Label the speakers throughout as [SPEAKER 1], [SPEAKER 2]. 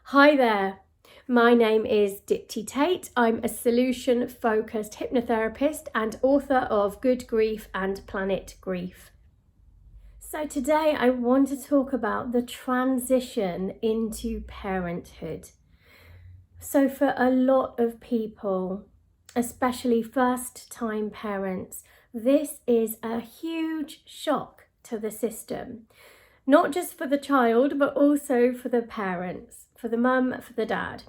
[SPEAKER 1] Hi there, my name is Dipti Tait. I'm a solution-focused hypnotherapist and author of Good Grief and Planet Grief. So today I want to talk about the transition into parenthood. So for a lot of people, especially first-time parents, this is a huge shock to the system. Not just for the child, but also for the parents, for the mum, for the dad.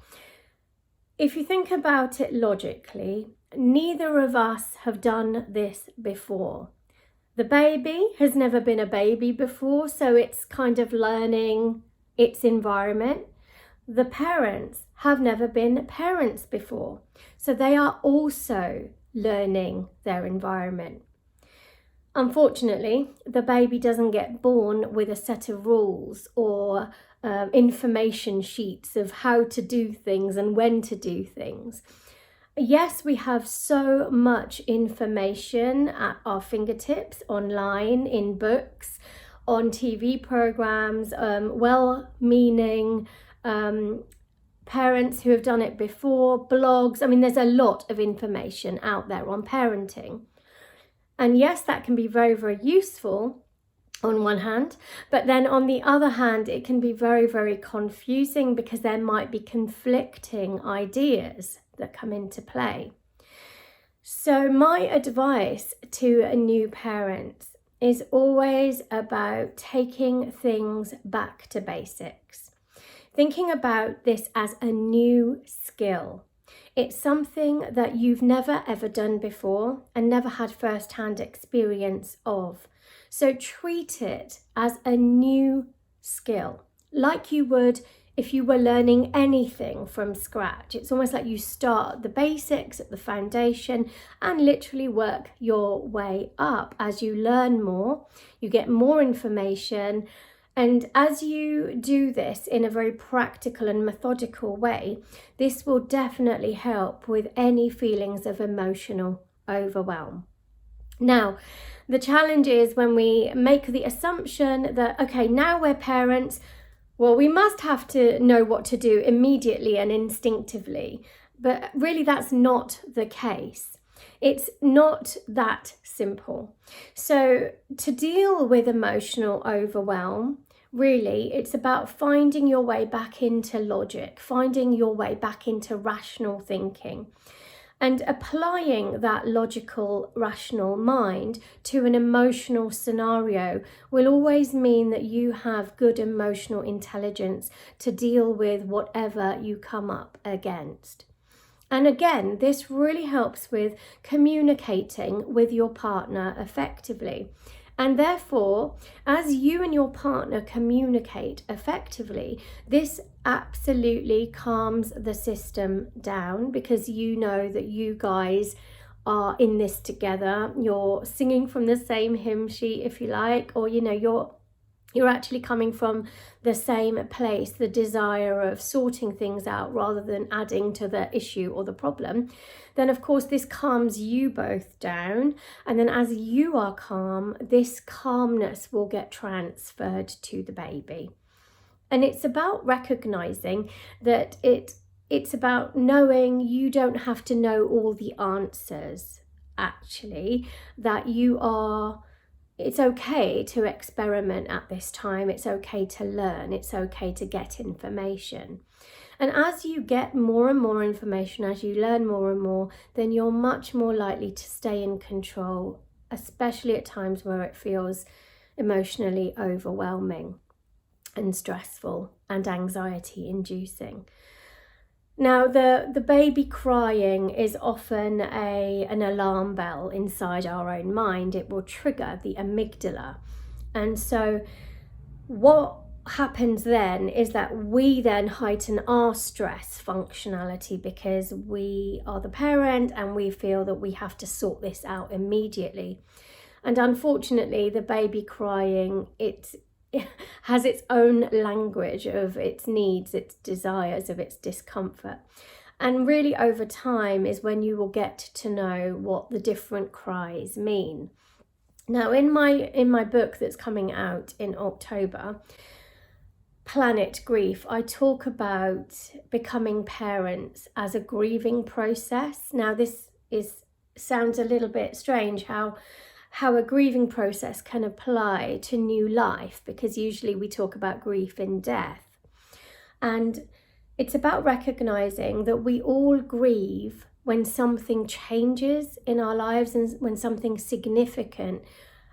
[SPEAKER 1] If you think about it logically, neither of us have done this before. The baby has never been a baby before, so it's kind of learning its environment. The parents have never been parents before, so they are also learning their environment. Unfortunately, the baby doesn't get born with a set of rules or information sheets of how to do things and when to do things. Yes, we have so much information at our fingertips, online, in books, on TV programs, well-meaning parents who have done it before, blogs. I mean, there's a lot of information out there on parenting. And yes, that can be very, very useful on one hand, but then on the other hand, it can be very, very confusing because there might be conflicting ideas that come into play. So my advice to a new parent is always about taking things back to basics. Thinking about this as a new skill. It's something that you've never ever done before and never had first-hand experience of. So treat it as a new skill, like you would if you were learning anything from scratch. It's almost like you start at the basics, at the foundation, and literally work your way up. As you learn more, you get more information. And as you do this in a very practical and methodical way, this will definitely help with any feelings of emotional overwhelm. Now, the challenge is when we make the assumption that, okay, now we're parents, well, we must have to know what to do immediately and instinctively. But really, that's not the case. It's not that simple. So to deal with emotional overwhelm, really, it's about finding your way back into logic, finding your way back into rational thinking, and applying that logical, rational mind to an emotional scenario will always mean that you have good emotional intelligence to deal with whatever you come up against. And again, this really helps with communicating with your partner effectively. And therefore, as you and your partner communicate effectively, this absolutely calms the system down because you know that you guys are in this together. You're singing from the same hymn sheet, if you like, or you're actually coming from the same place, the desire of sorting things out rather than adding to the issue or the problem. Then of course this calms you both down, and then as you are calm, this calmness will get transferred to the baby. And it's about recognizing that it's about knowing you don't have to know all the answers, actually, that it's okay to experiment at this time. It's okay to learn. It's okay to get information. And as you get more and more information, as you learn more and more, then you're much more likely to stay in control, especially at times where it feels emotionally overwhelming and stressful and anxiety inducing. Now, the baby crying is often an alarm bell inside our own mind. It will trigger the amygdala. And so what happens then is that we then heighten our stress functionality because we are the parent and we feel that we have to sort this out immediately. And unfortunately, the baby crying, it has its own language of its needs, its desires, of its discomfort. And really over time is when you will get to know what the different cries mean. Now, in my book that's coming out in October, Planet Grief, I talk about becoming parents as a grieving process. Now, this sounds a little bit strange how a grieving process can apply to new life, because usually we talk about grief in death. And it's about recognizing that we all grieve when something changes in our lives and when something significant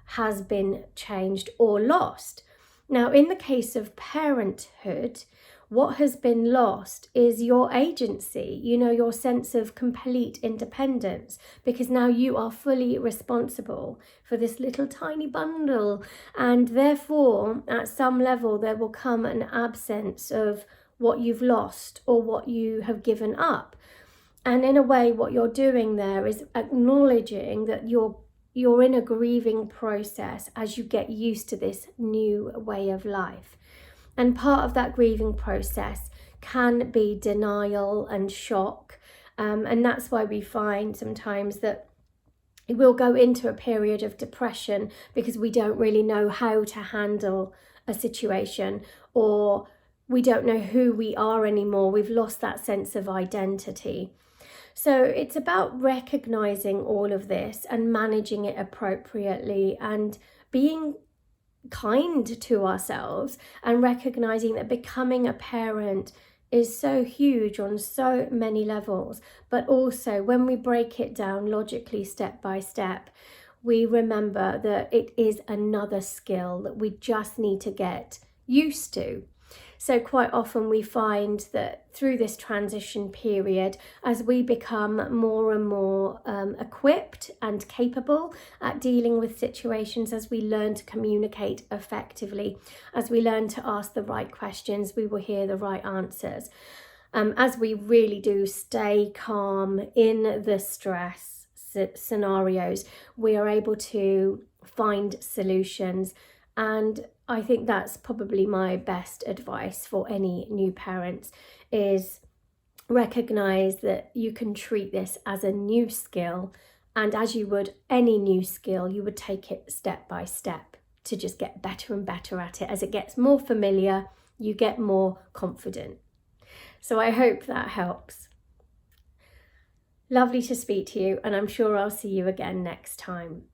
[SPEAKER 1] has been changed or lost. Now, in the case of parenthood, what has been lost is your agency, your sense of complete independence, because now you are fully responsible for this little tiny bundle. And therefore, at some level, there will come an absence of what you've lost or what you have given up. And in a way, what you're doing there is acknowledging that you're in a grieving process as you get used to this new way of life. And part of that grieving process can be denial and shock. And that's why we find sometimes that we'll go into a period of depression because we don't really know how to handle a situation, or we don't know who we are anymore. We've lost that sense of identity. So it's about recognizing all of this and managing it appropriately and being kind to ourselves and recognizing that becoming a parent is so huge on so many levels. But also, when we break it down logically, step by step, we remember that it is another skill that we just need to get used to. So quite often we find that through this transition period, as we become more and more equipped and capable at dealing with situations, as we learn to communicate effectively, as we learn to ask the right questions, we will hear the right answers. As we really do stay calm in the stress scenarios, we are able to find solutions. And I think that's probably my best advice for any new parents, is recognize that you can treat this as a new skill, and as you would any new skill, you would take it step by step to just get better and better at it. As it gets more familiar, you get more confident. So I hope that helps. Lovely to speak to you, and I'm sure I'll see you again next time.